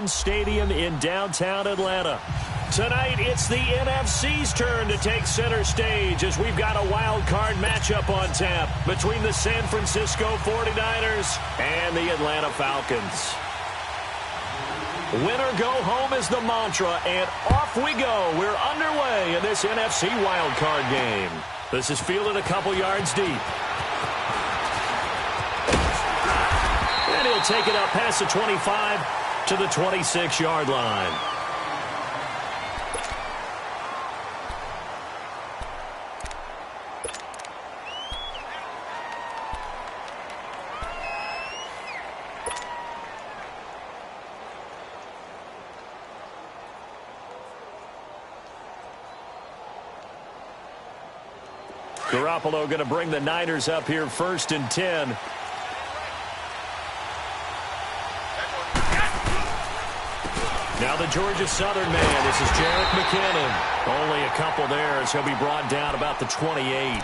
Stadium in downtown Atlanta. Tonight, it's the NFC's turn to take center stage as we've got a wild card matchup on tap between the San Francisco 49ers and the Atlanta Falcons. Win or go home is the mantra, and off we go. We're underway in this NFC wild card game. This is fielded a couple yards deep. And he'll take it up past the 25 to the 26-yard line. Garoppolo going to bring the Niners up here 1st and 10. Now the Georgia Southern man. This is Jerick McKinnon. Only a couple there as he'll be brought down about the 28.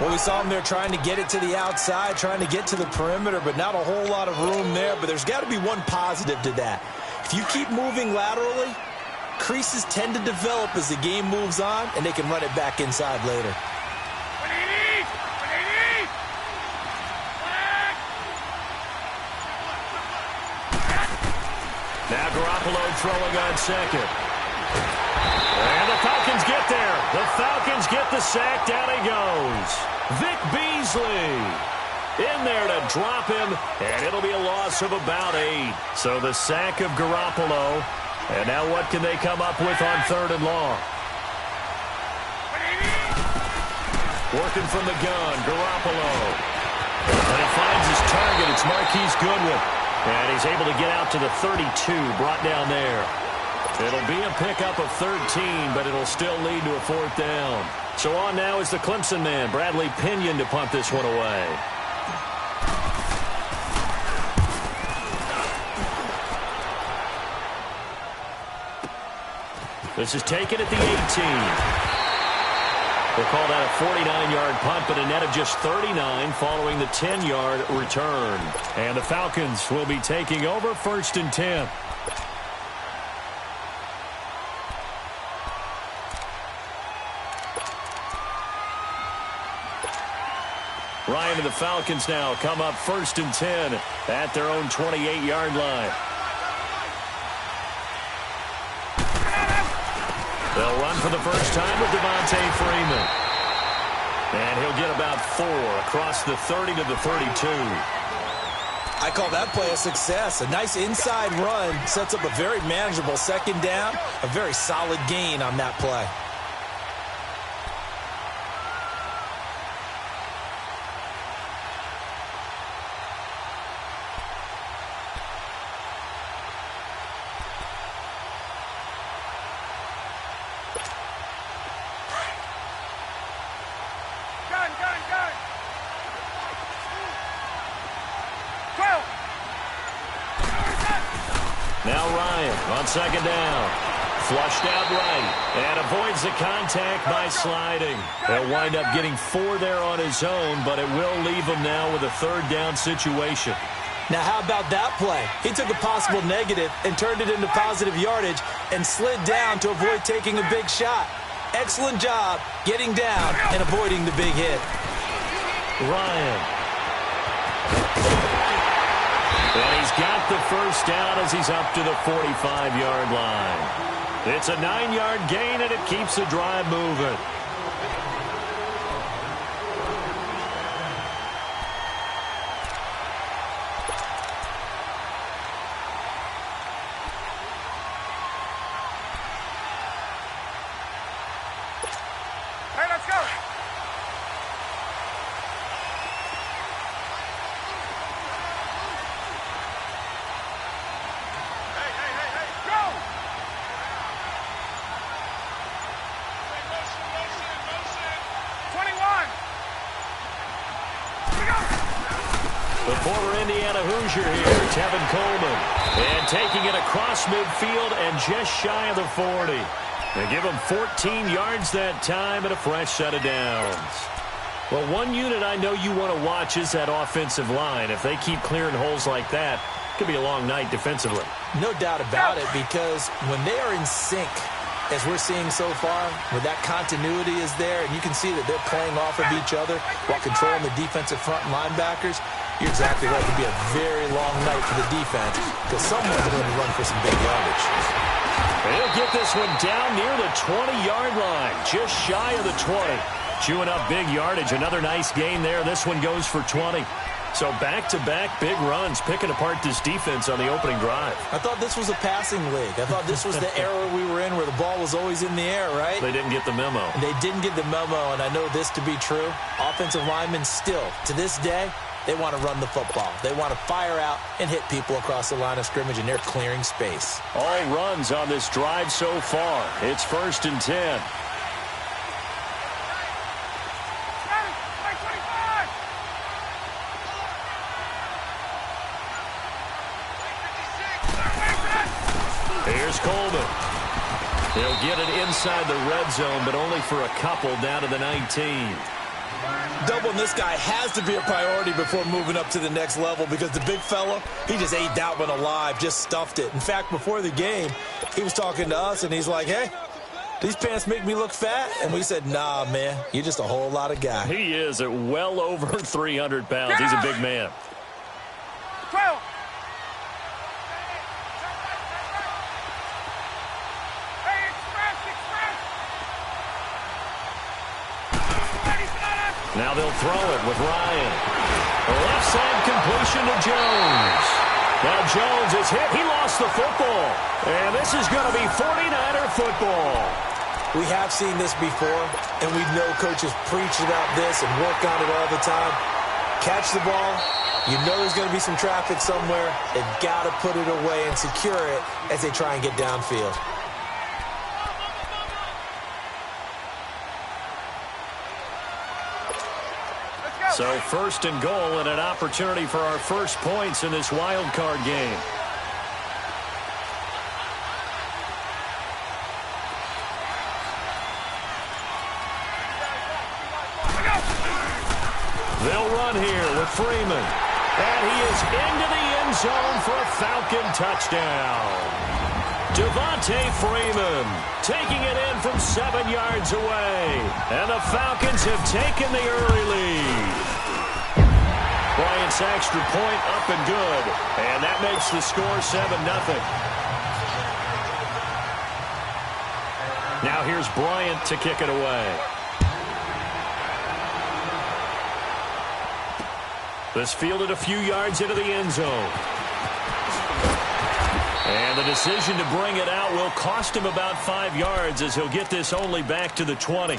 Well, we saw him there trying to get it to the outside, trying to get to the perimeter, but not a whole lot of room there. But there's got to be one positive to that. If you keep moving laterally, creases tend to develop as the game moves on, and they can run it back inside later. Now Garoppolo throwing on second. And the Falcons get there. The Falcons get the sack. Down he goes. Vic Beasley in there to drop him, and it'll be a loss of about 8. So the sack of Garoppolo. And now what can they come up with on 3rd and long? Working from the gun, Garoppolo. And he finds his target. It's Marquise Goodwin. And he's able to get out to the 32, brought down there. It'll be a pickup of 13, but it'll still lead to a 4th down. So on now is the Clemson man, Bradley Pinion, to punt this one away. This is taken at the 18. We'll call that a 49-yard punt, but a net of just 39 following the 10-yard return. And the Falcons will be taking over 1st and 10. Ryan and the Falcons now come up 1st and 10 at their own 28-yard line. They'll run for the first time with Devontae Freeman. And he'll get about 4 across the 30 to the 32. I call that play a success. A nice inside run sets up a very manageable 2nd down. A very solid gain on that play. Now Ryan on 2nd down. Flushed out right and avoids the contact by sliding. He'll wind up getting 4 there on his own, but it will leave him now with a 3rd down situation. Now how about that play? He took a possible negative and turned it into positive yardage and slid down to avoid taking a big shot. Excellent job getting down and avoiding the big hit. Ryan. And he's got the 1st down as he's up to the 45-yard line. It's a 9-yard gain, and it keeps the drive moving. Hey, let's go. The former Indiana Hoosier here, Tevin Coleman. And taking it across midfield and just shy of the 40. They give him 14 yards that time and a fresh set of downs. Well, one unit I know you want to watch is that offensive line. If they keep clearing holes like that, Could be a long night defensively. No doubt about it, because when they are in sync, as we're seeing so far, where that continuity is there, and you can see that they're playing off of each other while controlling the defensive front linebackers, you're exactly right. It could be a very long night for the defense because someone's going to run for some big yardage. He'll get this one down near the 20-yard line, just shy of the 20. Chewing up big yardage. Another nice gain there. This one goes for 20. So back-to-back big runs, picking apart this defense on the opening drive. I thought this was a passing league. I thought this was the era we were in where the ball was always in the air, right? They didn't get the memo. They didn't get the memo, and I know this to be true. Offensive linemen still, to this day, they want to run the football. They want to fire out and hit people across the line of scrimmage, and they're clearing space. All runs on this drive so far. It's 1st and 10. Here's Coleman. He'll get it inside the red zone, but only for a couple down to the 19. Doubling this guy has to be a priority before moving up to the next level because the big fella, he just ate that one alive, just stuffed it. In fact, before the game, he was talking to us, and he's like, hey, these pants make me look fat? And we said, nah, man, you're just a whole lot of guy. He is at well over 300 pounds. He's a big man. 12. Now they'll throw it with Ryan. Left side completion to Jones. Now Jones is hit. He lost the football. And this is going to be 49er football. We have seen this before, and we know coaches preach about this and work on it all the time. Catch the ball. You know there's going to be some traffic somewhere. They've got to put it away and secure it as they try and get downfield. So 1st and goal and an opportunity for our first points in this wild card game. They'll run here with Freeman. And he is into the end zone for a Falcon touchdown. Devontae Freeman taking it in from 7 yards away. And the Falcons have taken the early lead. Bryant's extra point up and good. And that makes the score 7-0. Now here's Bryant to kick it away. This fielded a few yards into the end zone. And the decision to bring it out will cost him about 5 yards as he'll get this only back to the 20.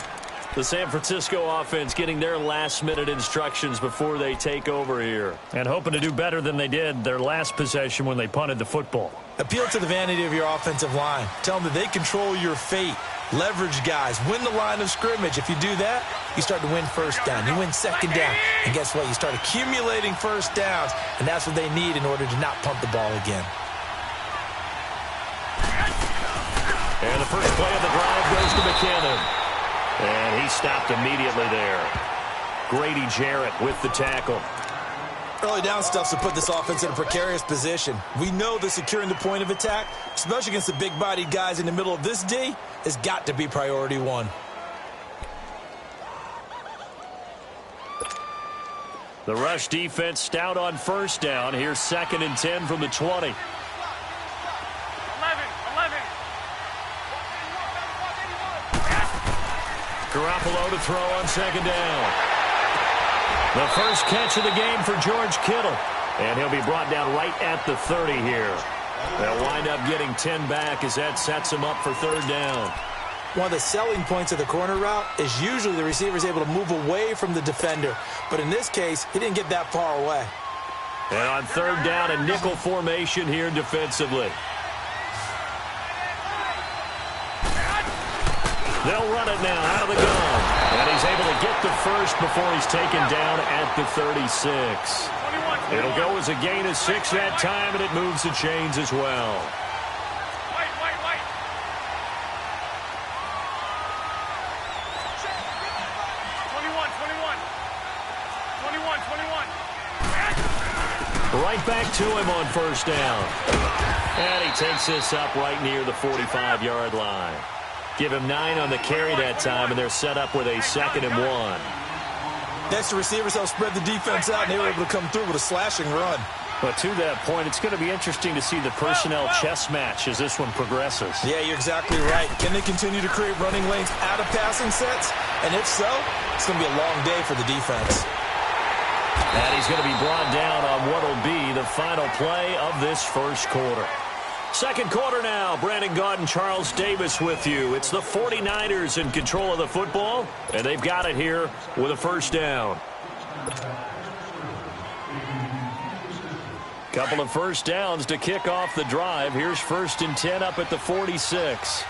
The San Francisco offense getting their last-minute instructions before they take over here. And hoping to do better than they did their last possession when they punted the football. Appeal to the vanity of your offensive line. Tell them that they control your fate. Leverage guys. Win the line of scrimmage. If you do that, you start to win first down. You win second down. And guess what? You start accumulating first downs. And that's what they need in order to not punt the ball again. And the first play of the drive goes to McKinnon. And he stopped immediately there. Grady Jarrett with the tackle. Early down stuff to put this offense in a precarious position. We know that securing the point of attack, especially against the big-bodied guys in the middle of this D, has got to be priority one. The rush defense stout on first down. Here's 2nd and 10 from the 20. 11. Garoppolo to throw on 2nd down. The first catch of the game for George Kittle. And he'll be brought down right at the 30 here. They'll wind up getting 10 back as that sets him up for 3rd down. One of the selling points of the corner route is usually the receiver is able to move away from the defender. But in this case, he didn't get that far away. And on 3rd down, a nickel formation here defensively. They'll run it now out of the gun. And he's able to get the first before he's taken down at the 36. It'll go as a gain of 6 that time, and it moves the chains as well. Right back to him on first down. And he takes this up right near the 45-yard line. Give him 9 on the carry that time, and they're set up with a 2nd and 1. Next, the receivers help spread the defense out, and they were able to come through with a slashing run. But to that point, it's going to be interesting to see the personnel chess match as this one progresses. Yeah, you're exactly right. Can they continue to create running lanes out of passing sets? And if so, it's going to be a long day for the defense. And he's going to be brought down on what will be the final play of this first quarter. Second quarter now. Brandon Gaudin, Charles Davis with you. It's the 49ers in control of the football, and they've got it here with a first down. Couple of first downs to kick off the drive. Here's 1st and 10 up at the 46.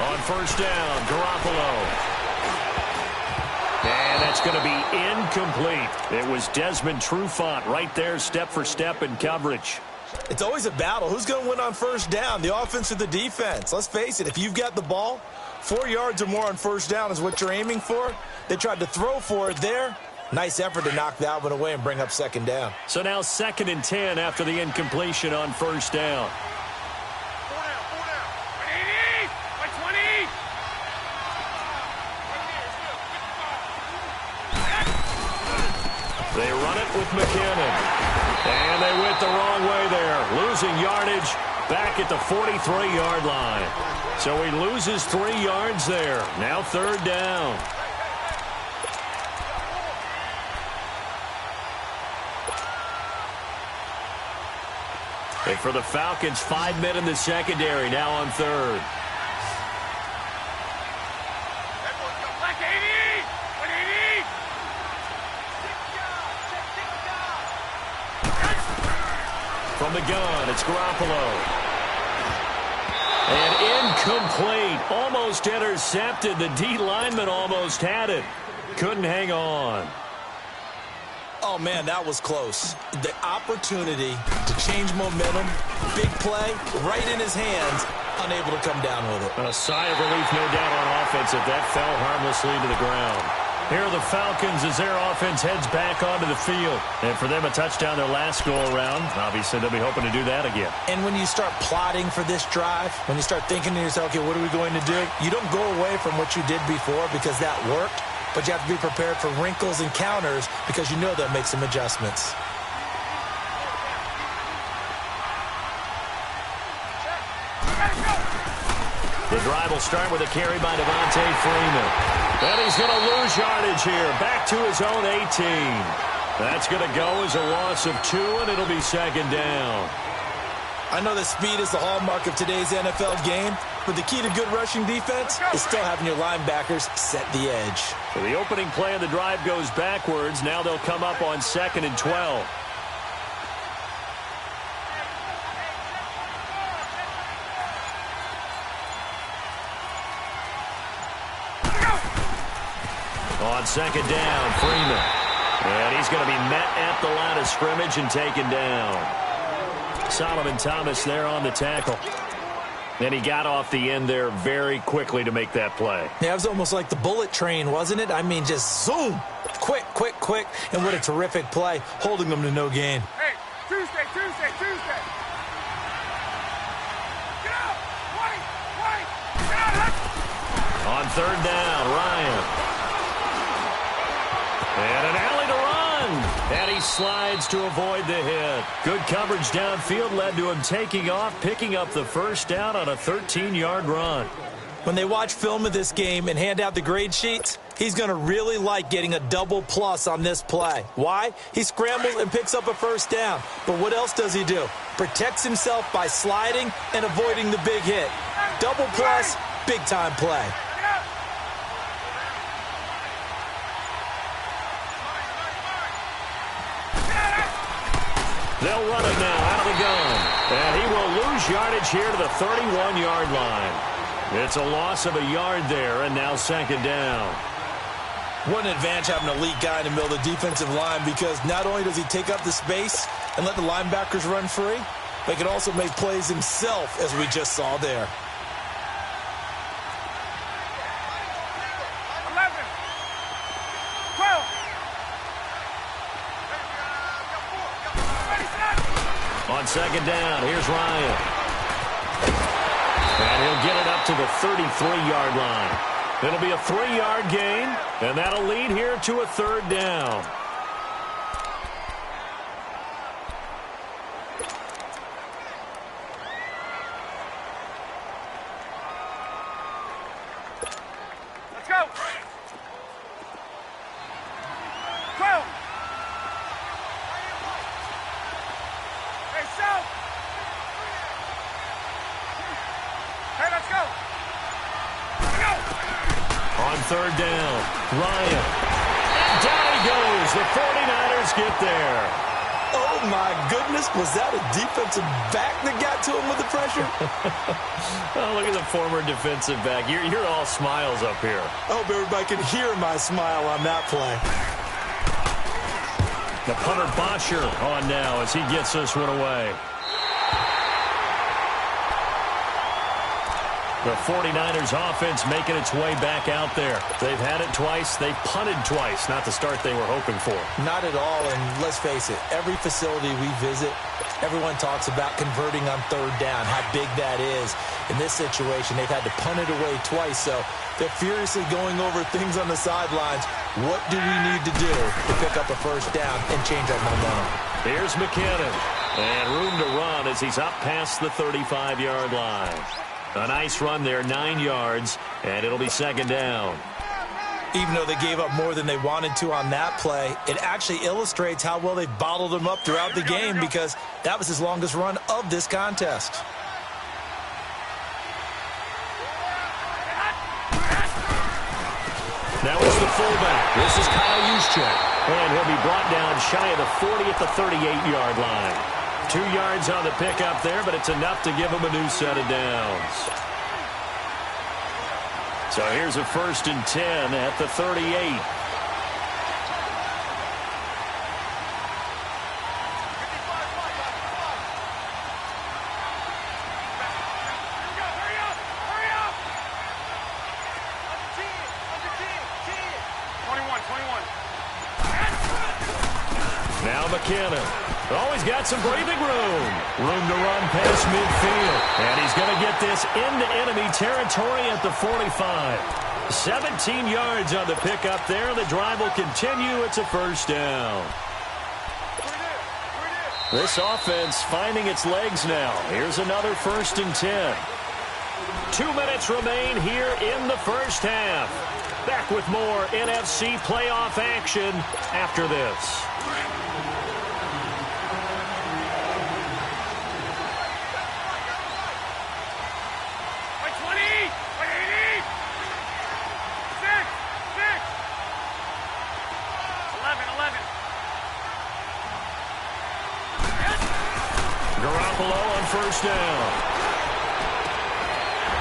On first down, Garoppolo. And that's going to be incomplete. It was Desmond Trufant right there, step for step in coverage. It's always a battle. Who's going to win on first down, the offense or the defense? Let's face it, if you've got the ball, 4 yards or more on first down is what you're aiming for. They tried to throw for it there. Nice effort to knock that one away and bring up 2nd down. So now 2nd and 10 after the incompletion on first down. They run it with McKinnon. And they went the wrong way there. Losing yardage back at the 43-yard line. So he loses 3 yards there. Now 3rd down. And for the Falcons, 5 men in the secondary now on 3rd. From the gun, it's Garoppolo. And incomplete. Almost intercepted. The D lineman almost had it. Couldn't hang on. Oh, man, that was close. The opportunity to change momentum, big play, right in his hands, unable to come down with it. A sigh of relief, no doubt, on offense if that fell harmlessly to the ground. Here are the Falcons as their offense heads back onto the field. And for them, a touchdown their last go-around. Obviously, they'll be hoping to do that again. And when you start plotting for this drive, when you start thinking to yourself, okay, what are we going to do? You don't go away from what you did before because that worked. But you have to be prepared for wrinkles and counters because you know they'll make some adjustments. The drive will start with a carry by Devontae Freeman. And he's going to lose yardage here. Back to his own 18. That's going to go as a loss of 2, and it'll be 2nd down. I know that speed is the hallmark of today's NFL game, but the key to good rushing defense is still having your linebackers set the edge. So the opening play of the drive goes backwards. Now they'll come up on 2nd and 12. On 2nd down, Freeman. And he's going to be met at the line of scrimmage and taken down. Solomon Thomas there on the tackle. Then he got off the end there very quickly to make that play. Yeah, it was almost like the bullet train, wasn't it? I mean, just zoom. Quick, quick, quick. And what a terrific play, holding them to no gain. Hey, Tuesday. Get out. White. Get out. On 3rd down, Ryan. And an alley to run. And he slides to avoid the hit. Good coverage downfield led to him taking off, picking up the first down on a 13-yard run. When they watch film of this game and hand out the grade sheets, he's going to really like getting a double plus on this play. Why? He scrambles and picks up a first down. But what else does he do? Protects himself by sliding and avoiding the big hit. Double plus, big-time play. They'll run it now out of the gun. And he will lose yardage here to the 31-yard line. It's a loss of a yard there, and now 2nd down. What an advantage having an elite guy in the middle of the defensive line, because not only does he take up the space and let the linebackers run free, but he can also make plays himself, as we just saw there. 11, 12. On second down, here's Ryan. And he'll get it up to the 33-yard line. It'll be a 3-yard gain, and that'll lead here to a third down. Let's go. 12. Hey, South. Hey, let's go. On third down, Ryan. And down he goes. The 49ers get there. Oh, my goodness. Was that a defensive back that got to him with the pressure? Oh, look at the former defensive back. You're all smiles up here. I hope everybody can hear my smile on that play. The punter Bosher on now as he gets this one away. The 49ers offense making its way back out there. They've had it twice. They've punted twice. Not the start they were hoping for. Not at all, and let's face it, every facility we visit, everyone talks about converting on third down, how big that is. In this situation, they've had to punt it away twice, so they're furiously going over things on the sidelines. What do we need to do to pick up a first down and change our momentum? Here's McKinnon. And room to run as he's up past the 35-yard line. A nice run there, 9 yards, and it'll be second down. Even though they gave up more than they wanted to on that play, it actually illustrates how well they bottled them up throughout the game, because that was his longest run of this contest. Now it's the fullback. This is Kyle Juszczyk. And he'll be brought down shy of the 40 at the 38-yard line. 2 yards on the pickup there, but it's enough to give him a new set of downs. So here's a 1st and 10 at the 38. Now McKinnon. Always got some breathing room. Room to run past midfield. And he's going to get this into enemy territory at the 45. 17 yards on the pickup there. The drive will continue. It's a first down. This offense finding its legs now. Here's another 1st and 10. 2 minutes remain here in the first half. Back with more NFC playoff action after this. First down.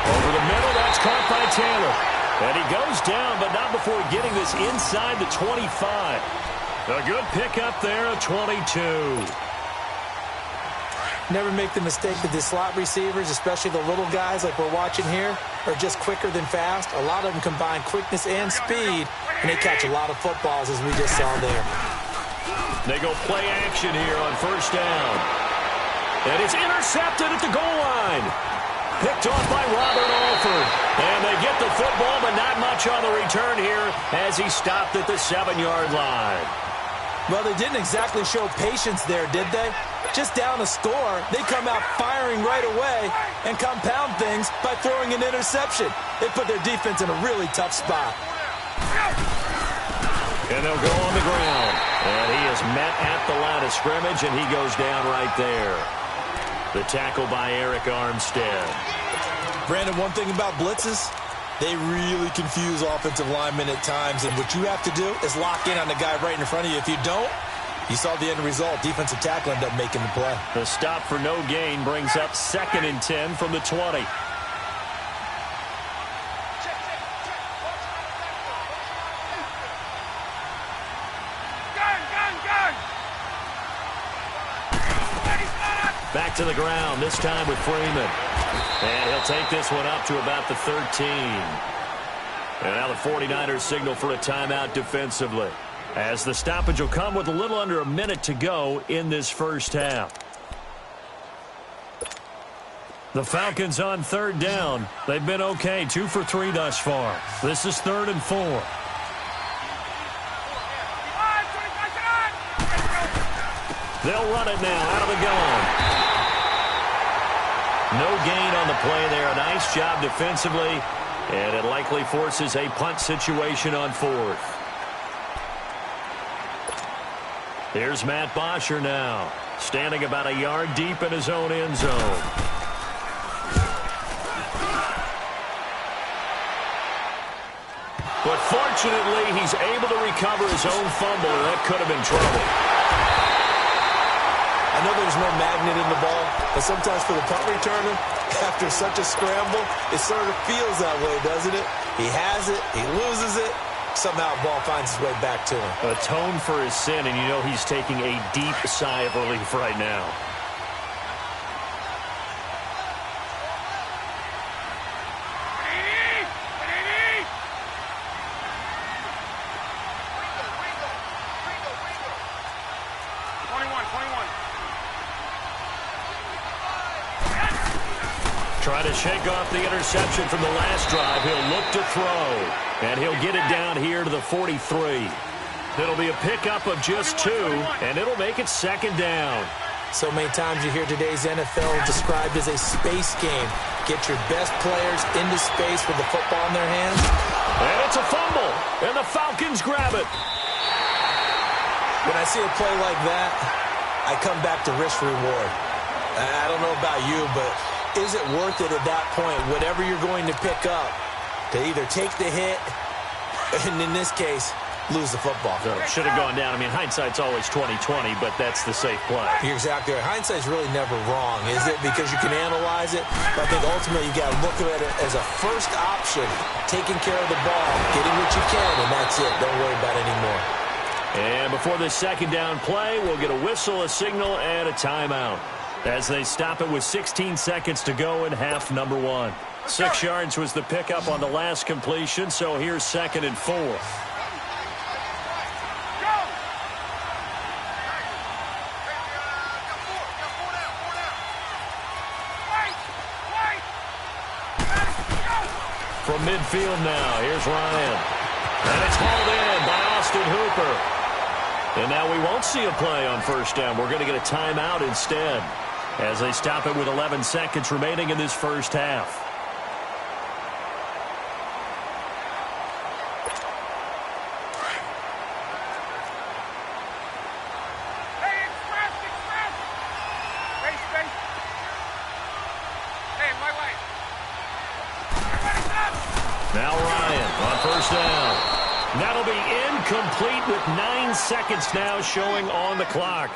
Over the middle, that's caught by Taylor. And he goes down, but not before getting this inside the 25. A good pickup there, a 22. Never make the mistake that the slot receivers, especially the little guys like we're watching here, are just quicker than fast. A lot of them combine quickness and speed, and they catch a lot of footballs, as we just saw there. They go play action here on first down. And it's intercepted at the goal line. Picked off by Robert Alford. And they get the football, but not much on the return here as he stopped at the 7-yard line. Well, they didn't exactly show patience there, did they? Just down a score, they come out firing right away and compound things by throwing an interception. They put their defense in a really tough spot. And they'll go on the ground. And he is met at the line of scrimmage, and he goes down right there. The tackle by Eric Armstead. Brandon, one thing about blitzes, they really confuse offensive linemen at times, and what you have to do is lock in on the guy right in front of you. If you don't, you saw the end result. Defensive tackle ended up making the play. The stop for no gain brings up 2nd and 10 from the 20. Back to the ground, this time with Freeman. And he'll take this one up to about the 13. And now the 49ers signal for a timeout defensively, as the stoppage will come with a little under a minute to go in this first half. The Falcons on third down. They've been okay, 2 for 3 thus far. This is 3rd and 4. They'll run it now out of the gun. No gain on the play there. Nice job defensively, and it likely forces a punt situation on 4th. Here's Matt Bosher now, standing about a yard deep in his own end zone. But fortunately, he's able to recover his own fumble, and that could have been trouble. I know there's no magnet in the ball, but sometimes for the punt returner, after such a scramble, it sort of feels that way, doesn't it? He has it, he loses it, somehow the ball finds its way back to him. Atone for his sin, and you know he's taking a deep sigh of relief right now. Trying to shake off the interception from the last drive. He'll look to throw, and he'll get it down here to the 43. It'll be a pickup of just 2, and it'll make it 2nd down. So many times you hear today's NFL described as a space game. Get your best players into space with the football in their hands. And it's a fumble, and the Falcons grab it. When I see a play like that, I come back to risk-reward. I don't know about you, but is it worth it at that point, whatever you're going to pick up, to either take the hit, and in this case, lose the football? So it should have gone down. I mean, hindsight's always 20/20, but that's the safe play. You're exactly right. Hindsight's really never wrong, is it? Because you can analyze it. But I think ultimately you got to look at it as a first option, taking care of the ball, getting what you can, and that's it. Don't worry about it anymore. And before this 2nd down play, we'll get a whistle, a signal, and a timeout, as they stop it with 16 seconds to go in half number 1. 6 yards was the pickup on the last completion, so here's 2nd and 4. From midfield now, here's Ryan. And it's hauled in by Austin Hooper. And now we won't see a play on 1st down. We're going to get a timeout instead, as they stop it with 11 seconds remaining in this first half. Hey, express! Hey, space! Hey, my way! Everybody's up! Now Ryan on 1st down. That'll be incomplete with 9 seconds now showing on the clock.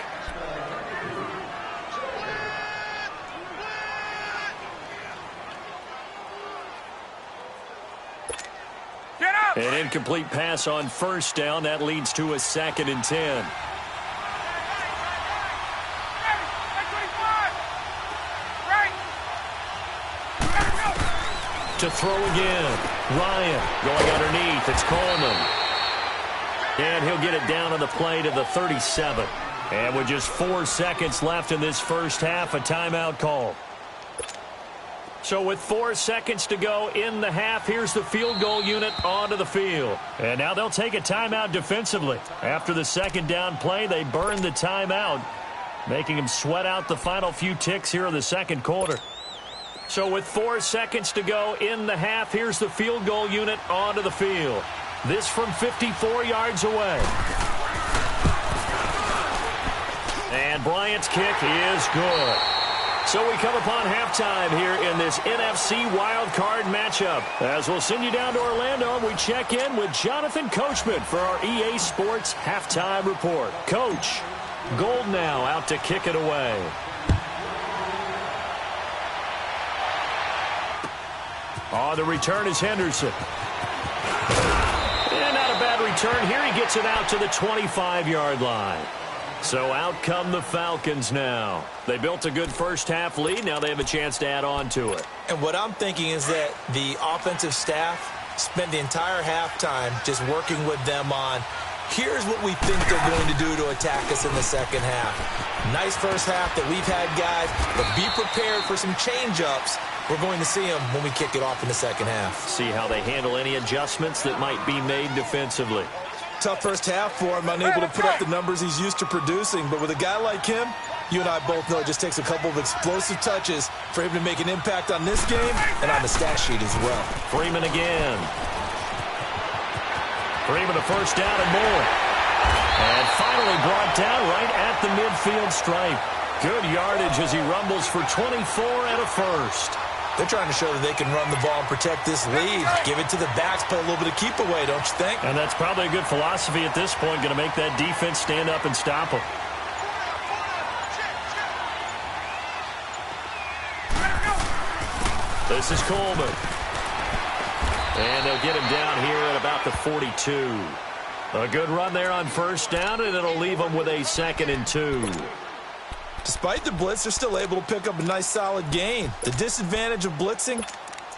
An incomplete pass on 1st down. That leads to a 2nd and 10. To throw again. Ryan going underneath. It's Coleman. And he'll get it down on the play to the 37. And with just 4 seconds left in this first half, a timeout call. So with 4 seconds to go in the half, here's the field goal unit onto the field. And now they'll take a timeout defensively. After the 2nd down play, they burn the timeout, making them sweat out the final few ticks here in the 2nd quarter. So with 4 seconds to go in the half, here's the field goal unit onto the field. This from 54 yards away. And Bryant's kick is good. So we come upon halftime here in this NFC wildcard matchup. As we'll send you down to Orlando, and we check in with Jonathan Coachman for our EA Sports Halftime Report. Coach, Gold now out to kick it away. Oh, the return is Henderson. And not a bad return here. He gets it out to the 25-yard line. So out come the Falcons now. They built a good first-half lead. Now they have a chance to add on to it. And what I'm thinking is that the offensive staff spent the entire halftime just working with them on, here's what we think they're going to do to attack us in the second half. Nice first half that we've had, guys, but be prepared for some change-ups. We're going to see them when we kick it off in the second half. See how they handle any adjustments that might be made defensively. Tough first half for him, unable to put up the numbers he's used to producing. But with a guy like him, you and I both know it just takes a couple of explosive touches for him to make an impact on this game and on the stat sheet as well. Freeman again. Freeman a first down and more. And finally brought down right at the midfield stripe. Good yardage as he rumbles for 24 and a first. They're trying to show that they can run the ball and protect this lead. Give it to the backs, play a little bit of keep away, don't you think? And that's probably a good philosophy at this point, going to make that defense stand up and stop them. This is Coleman. And they'll get him down here at about the 42. A good run there on first down, and it'll leave them with a 2nd and 2. Despite the blitz, they're still able to pick up a nice solid gain. The disadvantage of blitzing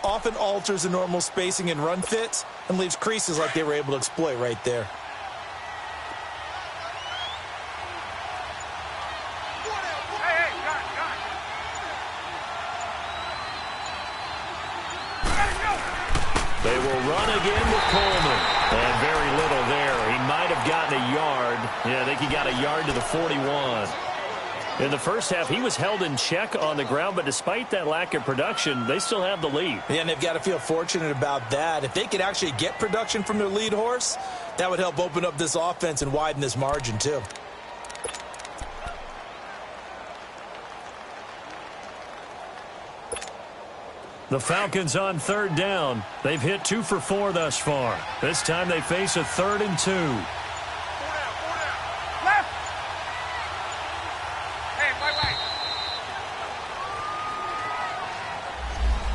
often alters the normal spacing and run fits and leaves creases like they were able to exploit right there. They will run again with Coleman. And very little there. He might have gotten a yard. Yeah, I think he got a yard to the 41. In the first half, he was held in check on the ground, but despite that lack of production, they still have the lead. Yeah, and they've got to feel fortunate about that. If they could actually get production from their lead horse, that would help open up this offense and widen this margin too. The Falcons on third down. They've hit 2 for 4 thus far. This time they face a 3rd and 2.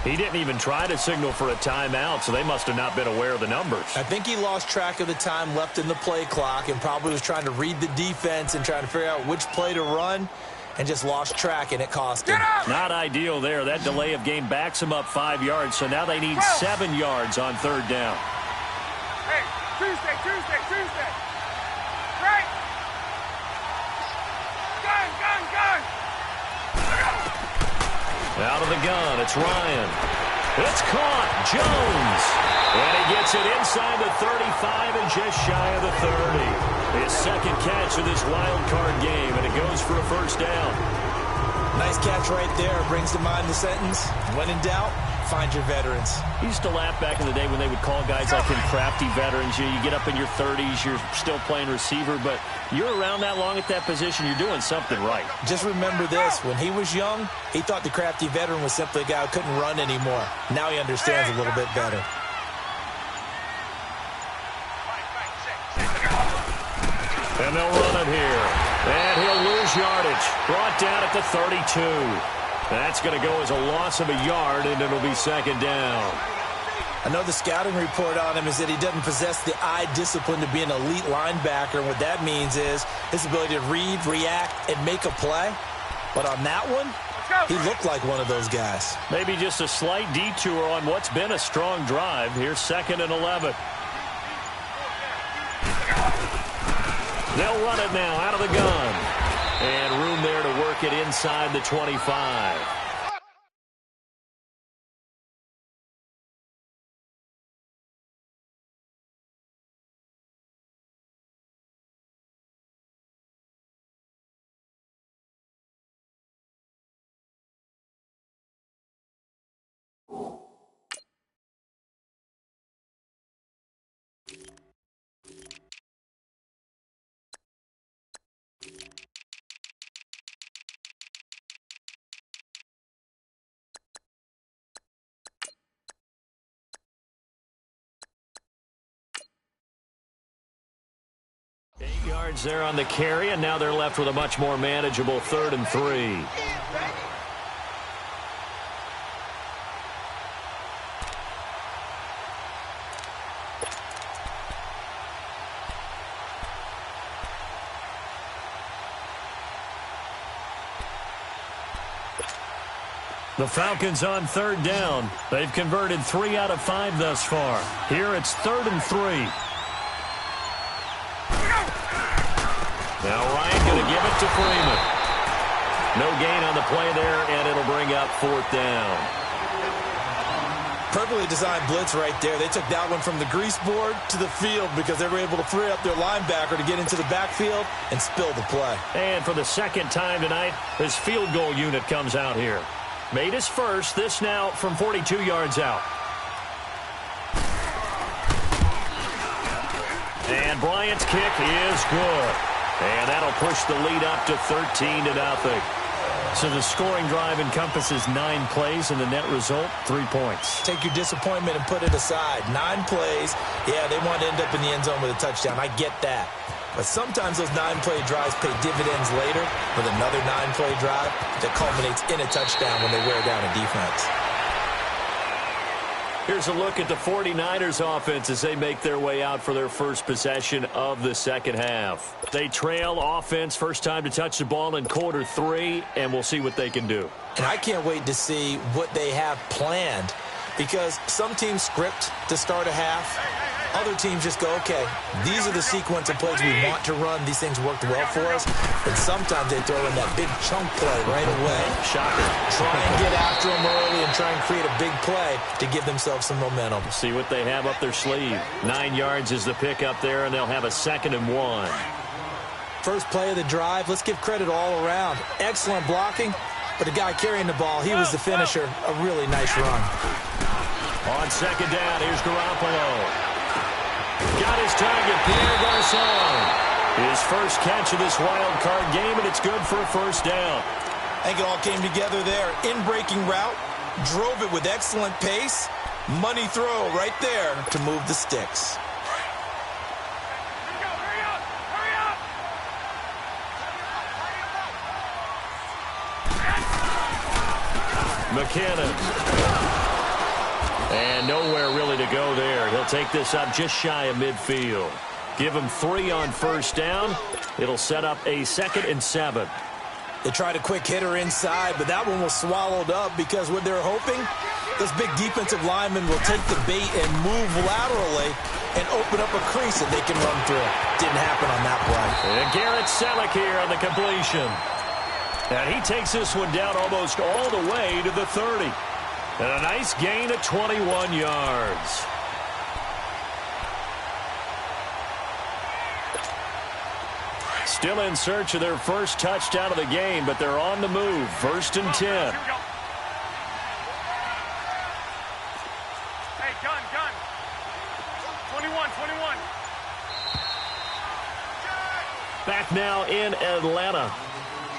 He didn't even try to signal for a timeout, so they must have not been aware of the numbers. I think he lost track of the time left in the play clock and probably was trying to read the defense and trying to figure out which play to run and just lost track, and it cost him. Not ideal there. That delay of game backs him up 5 yards, so now they need 7 yards on third down. Hey, Tuesday. Right. Gun. Out of the gun, it's Ryan. It's caught, Jones. And he gets it inside the 35 and just shy of the 30. His second catch of this wild card game, and it goes for a first down. Nice catch right there. Brings to mind the sentence, when in doubt, find your veterans. He used to laugh back in the day when they would call guys like him crafty veterans. You get up in your 30s, you're still playing receiver, but you're around that long at that position, you're doing something right. Just remember this, when he was young, he thought the crafty veteran was simply a guy who couldn't run anymore. Now he understands a little bit better. And they'll run it here. And he'll lose yardage. Brought down at the 32. That's going to go as a loss of a yard, and it'll be second down. I know the scouting report on him is that he doesn't possess the eye discipline to be an elite linebacker. And what that means is his ability to read, react, and make a play. But on that one, he looked like one of those guys. Maybe just a slight detour on what's been a strong drive. Here's 2nd and 11. They'll run it now out of the gun. And room there to work it inside the 25. Yards there on the carry, and now they're left with a much more manageable 3rd and 3. The Falcons on third down. They've converted 3 out of 5 thus far. Here it's 3rd and 3. Now Ryan going to give it to Freeman. No gain on the play there, and it'll bring up 4th down. Perfectly designed blitz right there. They took that one from the grease board to the field because they were able to free up their linebacker to get into the backfield and spill the play. And for the second time tonight, this field goal unit comes out here. Made his first, this now from 42 yards out. And Bryant's kick is good. And that'll push the lead up to 13-0. So the scoring drive encompasses 9 plays, and the net result, 3 points. Take your disappointment and put it aside. 9 plays. Yeah, they want to end up in the end zone with a touchdown. I get that. But sometimes those 9-play drives pay dividends later with another 9-play drive that culminates in a touchdown when they wear down a defense. Here's a look at the 49ers offense as they make their way out for their first possession of the second half. They trail offense first time to touch the ball in quarter 3, and we'll see what they can do. And I can't wait to see what they have planned, because some teams script to start a half. Other teams just go, okay, these are the sequence of plays we want to run. These things worked well for us. And sometimes they throw in that big chunk play right away. Shocker. Try and get after them early and try and create a big play to give themselves some momentum. See what they have up their sleeve. 9 yards is the pick up there, and they'll have a 2nd and 1. First play of the drive, let's give credit all around. Excellent blocking, but the guy carrying the ball, he was the finisher. A really nice run. On 2nd down, here's Garoppolo. Got his target, Pierre Garçon. His first catch of this wild card game, and it's good for a 1st down. I think it all came together there. In-breaking route, drove it with excellent pace. Money throw right there to move the sticks. McKinnon. And nowhere really to go there. He'll take this up just shy of midfield. Give him 3 on 1st down. It'll set up a 2nd and 7. They tried a quick hitter inside, but that one was swallowed up because what they're hoping, this big defensive lineman will take the bait and move laterally and open up a crease that they can run through. Didn't happen on that play. And Garrett Selleck here on the completion. And he takes this one down almost all the way to the 30. And a nice gain of 21 yards. Still in search of their first touchdown of the game, but they're on the move. 1st and 10. Hey, gun. 21. Back now in Atlanta.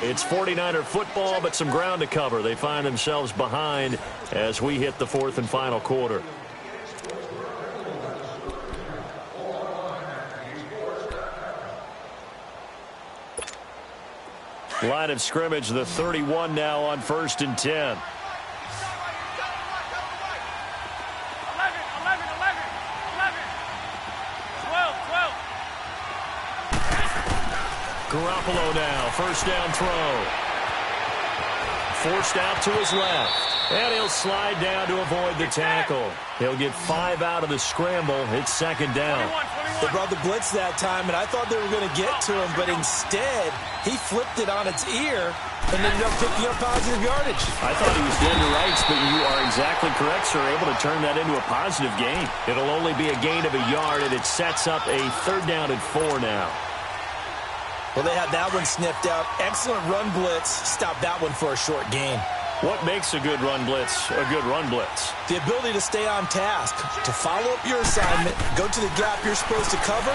It's 49er football, but some ground to cover. They find themselves behind as we hit the 4th and final quarter. Line of scrimmage, the 31 now on 1st and 10. 11. Garoppolo now, 1st down throw. Forced out to his left. And he'll slide down to avoid the tackle. He'll get 5 out of the scramble. It's 2nd down. 21. They brought the blitz that time, and I thought they were going to get to him, but instead, he flipped it on its ear and ended up picking up positive yardage. I thought he was dead to rights, but you are exactly correct, sir. Able to turn that into a positive gain. It'll only be a gain of a yard, and it sets up a 3rd down and 4 now. Well, they had that one sniffed out. Excellent run blitz. Stopped that one for a short gain. What makes a good run blitz a good run blitz? The ability to stay on task, to follow up your assignment, go to the gap you're supposed to cover,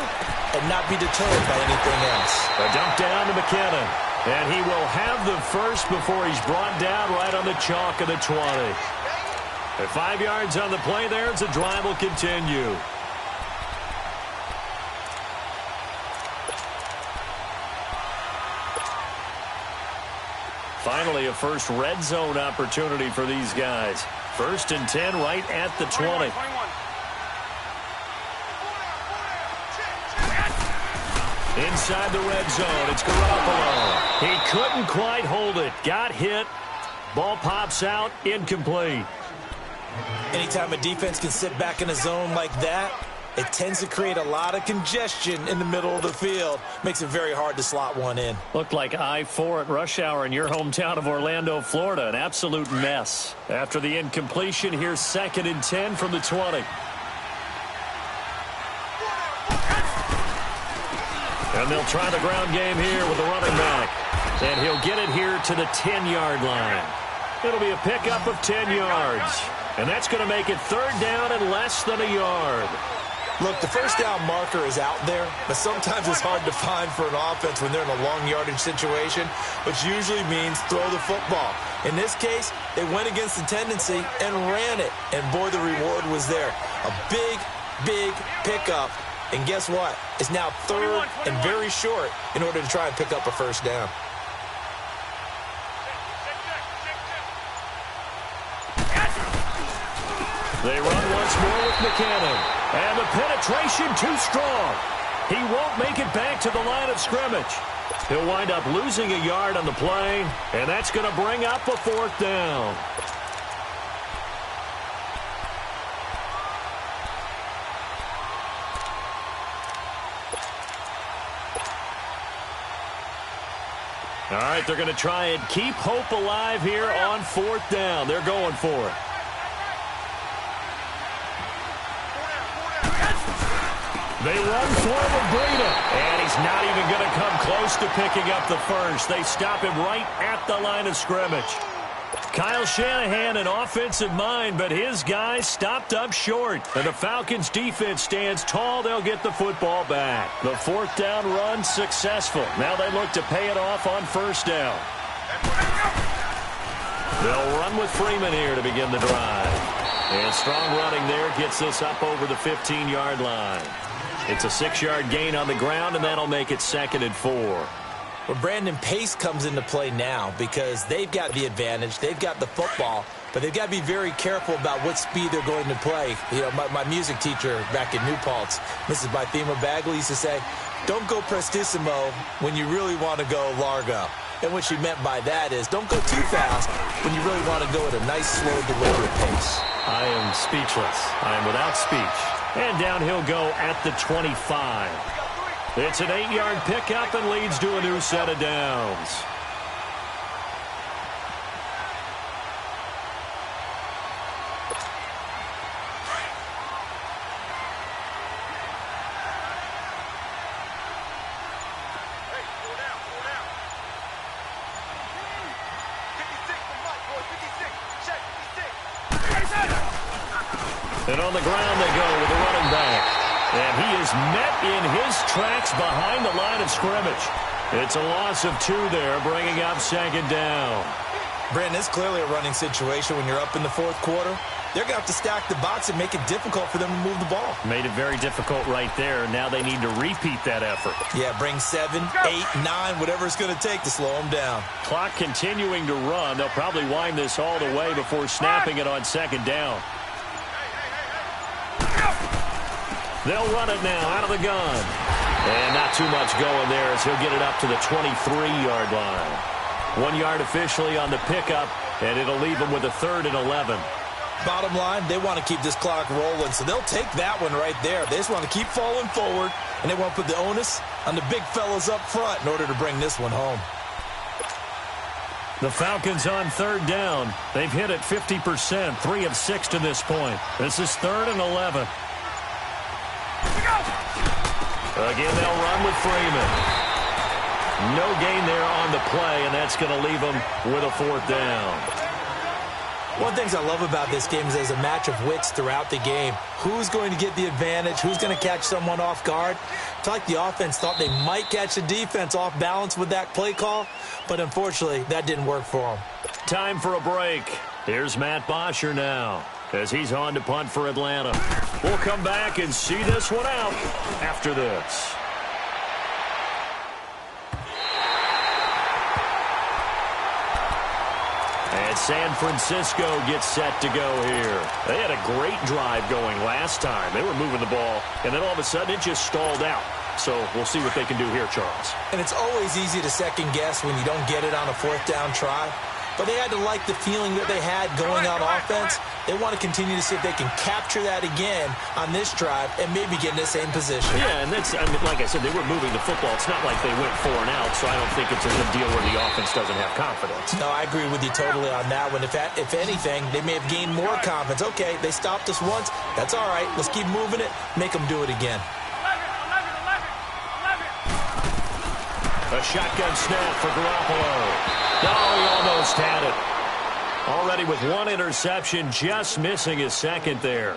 and not be deterred by anything else. A dump down to McKinnon. And he will have the first before he's brought down right on the chalk of the 20. At 5 yards on the play there, as the drive will continue. Finally, a first red zone opportunity for these guys. 1st and 10 right at the 20. 21. Inside the red zone, it's Garoppolo. He couldn't quite hold it. Got hit, Ball pops out, incomplete. Anytime a defense can sit back in a zone like that, it tends to create a lot of congestion in the middle of the field. Makes it very hard to slot one in. Looked like I-4 at rush hour in your hometown of Orlando, Florida. An absolute mess. After the incompletion, here's 2nd and 10 from the 20. And they'll try the ground game here with the running back. And he'll get it here to the 10-yard line. It'll be a pickup of 10 yards. And that's going to make it 3rd down and less than a yard. Look, the first down marker is out there, but sometimes it's hard to find for an offense when they're in a long yardage situation, which usually means throw the football. In this case, they went against the tendency and ran it. And boy, the reward was there. A big, big pickup. And guess what? It's now 3rd and very short in order to try and pick up a first down. They run once more with McKinnon. And the penetration too strong. He won't make it back to the line of scrimmage. He'll wind up losing a yard on the play, and that's going to bring up a 4th down. All right, they're going to try and keep hope alive here on 4th down. They're going for it. They run for him with Breida, and he's not even going to come close to picking up the first. They stop him right at the line of scrimmage. Kyle Shanahan an offensive mind, but his guys stopped up short. And the Falcons defense stands tall. They'll get the football back. The 4th down run successful. Now they look to pay it off on 1st down. They'll run with Freeman here to begin the drive. And strong running there gets this up over the 15-yard line. It's a 6-yard gain on the ground, and that'll make it 2nd and 4. Well, Brandon, pace comes into play now because they've got the advantage. They've got the football, but they've got to be very careful about what speed they're going to play. You know, my music teacher back in New Paltz, Mrs. Bythema Bagley, used to say, don't go prestissimo when you really want to go largo. And what she meant by that is don't go too fast when you really want to go at a nice, slow, deliberate pace. I am speechless. I am without speech. And down he'll go at the 25. It's an 8-yard pickup and leads to a new set of downs. And on the ground they go with the running back. And he is met in his tracks behind the line of scrimmage. It's a loss of 2 there, bringing up 2nd down. Brandon, it's clearly a running situation when you're up in the 4th quarter. They're going to have to stack the box and make it difficult for them to move the ball. Made it very difficult right there. Now they need to repeat that effort. Yeah, bring 7, 8, 9, whatever it's going to take to slow them down. Clock continuing to run. They'll probably wind this all the way before snapping it on 2nd down. They'll run it now out of the gun. And not too much going there as he'll get it up to the 23-yard line. 1 yard officially on the pickup, and it'll leave him with a 3rd and 11. Bottom line, they want to keep this clock rolling, so they'll take that one right there. They just want to keep falling forward, and they want to put the onus on the big fellas up front in order to bring this one home. The Falcons on 3rd down. They've hit it 50%, 3 of 6 to this point. This is 3rd and 11. Again, they'll run with Freeman. No gain there on the play, and that's going to leave them with a 4th down. One of the things I love about this game is there's a match of wits throughout the game. Who's going to get the advantage? Who's going to catch someone off guard? I feel like the offense thought they might catch the defense off balance with that play call, but unfortunately, that didn't work for them. Time for a break. Here's Matt Bosher now as he's on to punt for Atlanta. We'll come back and see this one out after this. And San Francisco gets set to go here. They had a great drive going last time. They were moving the ball, and then all of a sudden it just stalled out. So we'll see what they can do here, Charles. And it's always easy to second guess when you don't get it on a 4th down try. but they had to like the feeling that they had going on offense. They want to continue to see if they can capture that again on this drive and maybe get in the same position. Yeah, and that's, I mean, like I said, they were moving the football. It's not like they went 4 and out, so I don't think it's a good deal where the offense doesn't have confidence. No, I agree with you totally on that one. If anything, they may have gained more confidence. Okay, they stopped us once. That's all right. Let's keep moving it. Make them do it again. 11. A shotgun snap for Garoppolo. No, he almost had it. Already with 1 interception, just missing his second there.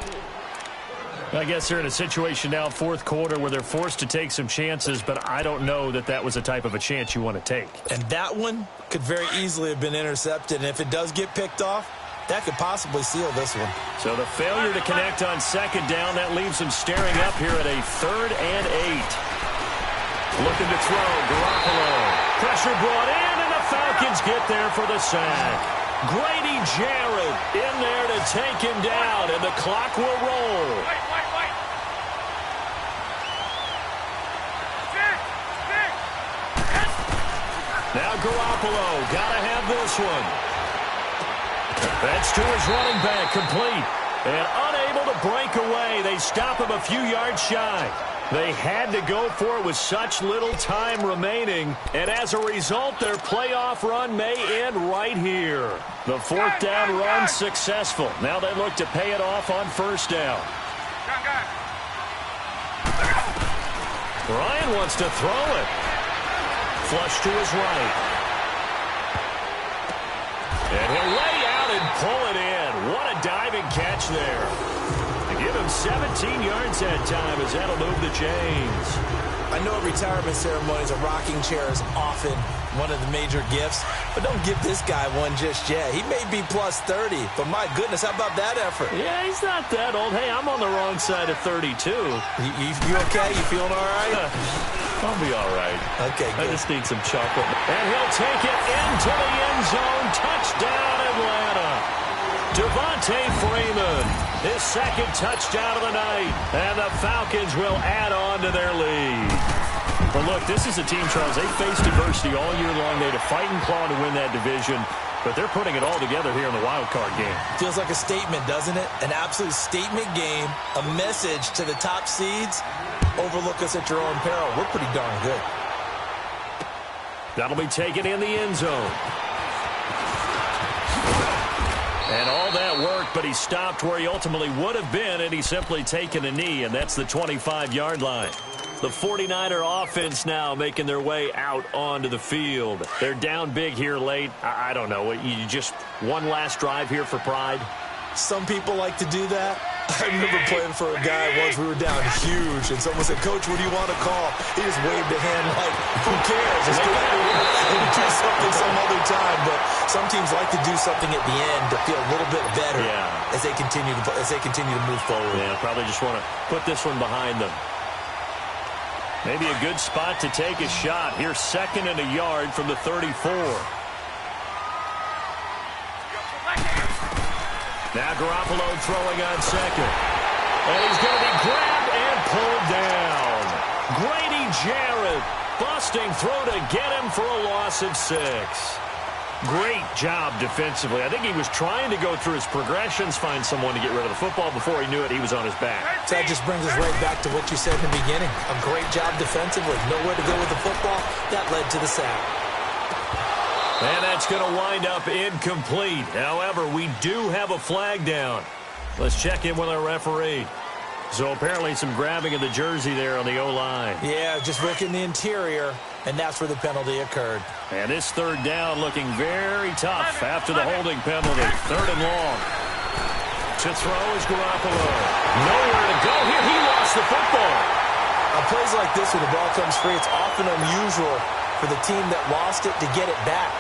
I guess they're in a situation now, fourth quarter, where they're forced to take some chances, but I don't know that that was the type of a chance you want to take. And that one could very easily have been intercepted, and if it does get picked off, that could possibly seal this one. So the failure to connect on second down, that leaves them staring up here at a 3rd and 8. Looking to throw, Garoppolo. Pressure brought in, and the Falcons get there for the sack. Grady Jarrett in there to take him down, and the clock will roll. Wait. Now Garoppolo, gotta have this one. That's to his running back, complete. And unable to break away. They stop him a few yards shy. They had to go for it with such little time remaining. And as a result, their playoff run may end right here. The 4th down run successful. Now they look to pay it off on 1st down. Ryan wants to throw it. Flush to his right. And he'll lay out and pull it in. What a diving catch there. To give him 17 yards that time as that'll move the chains. I know at retirement ceremonies, a rocking chair is often one of the major gifts, but don't give this guy one just yet. He may be plus 30, but my goodness, how about that effort? Yeah, he's not that old. Hey, I'm on the wrong side of 32. You okay? You feeling all right? I'll be all right. Okay, good. I just need some chocolate. And he'll take it into the end zone. Touchdown, Atlanta. Devontae Freeman, his 2nd touchdown of the night. And the Falcons will add on to their lead. But look, this is a team, Charles, they faced adversity all year long. They had to fight and claw to win that division. But they're putting it all together here in the wild card game. Feels like a statement, doesn't it? An absolute statement game. A message to the top seeds. Overlook us at your own peril. We're pretty darn good. That'll be taken in the end zone. And all that worked, but he stopped where he ultimately would have been, and he's simply taken a knee, and that's the 25-yard line. The 49er offense now making their way out onto the field. They're down big here late. I don't know. You just one last drive here for pride? Some people like to do that. I remember playing for a guy once. We were down huge, and someone said, "Coach, what do you want to call?" He just waved a hand like, who cares? Just go out and do something some other time. But some teams like to do something at the end to feel a little bit better as they continue to move forward. Yeah, probably just want to put this one behind them. Maybe a good spot to take a shot. Here's 2nd and a yard from the 34. Now Garoppolo throwing on 2nd. And he's going to be grabbed and pulled down. Grady Jarrett busting through to get him for a loss of 6. Great job defensively. I think he was trying to go through his progressions, find someone to get rid of the football. Before he knew it, he was on his back. So that just brings us right back to what you said in the beginning. A great job defensively. Nowhere to go with the football. That led to the sack. And that's going to wind up incomplete. However, we do have a flag down. Let's check in with our referee. So apparently some grabbing of the jersey there on the O-line. Yeah, just working the interior, and that's where the penalty occurred. And this 3rd down looking very tough after the holding penalty. 3rd and long. To throw is Garoppolo. Nowhere to go here. He lost the football. On plays like this, when the ball comes free, it's often unusual for the team that lost it to get it back.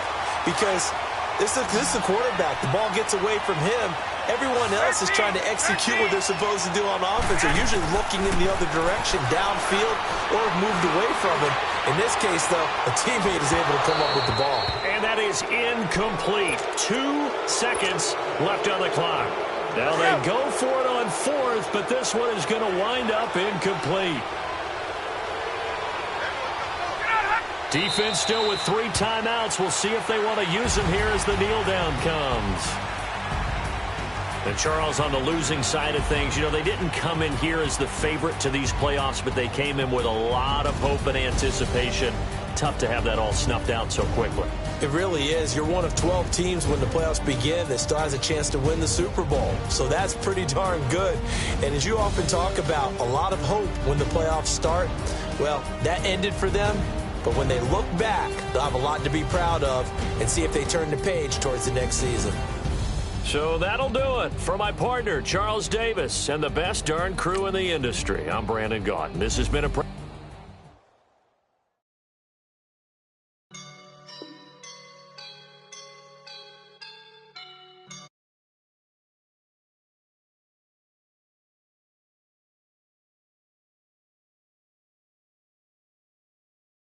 Because this is the quarterback. The ball gets away from him. Everyone else is trying to execute what they're supposed to do on offense. They're usually looking in the other direction, downfield, or have moved away from him. In this case, though, a teammate is able to come up with the ball. And that is incomplete. 2 seconds left on the clock. Now they go for it on 4th, but this one is going to wind up incomplete. Defense still with 3 timeouts. We'll see if they want to use them here as the kneel down comes. And Charles, on the losing side of things, you know, they didn't come in here as the favorite to these playoffs, but they came in with a lot of hope and anticipation. Tough to have that all snuffed out so quickly. It really is. You're one of 12 teams when the playoffs begin that still has a chance to win the Super Bowl. So that's pretty darn good. And as you often talk about, a lot of hope when the playoffs start. Well, that ended for them. But when they look back, they'll have a lot to be proud of and see if they turn the page towards the next season. So that'll do it for my partner, Charles Davis, and the best darn crew in the industry. I'm Brandon Gaudin. This has been a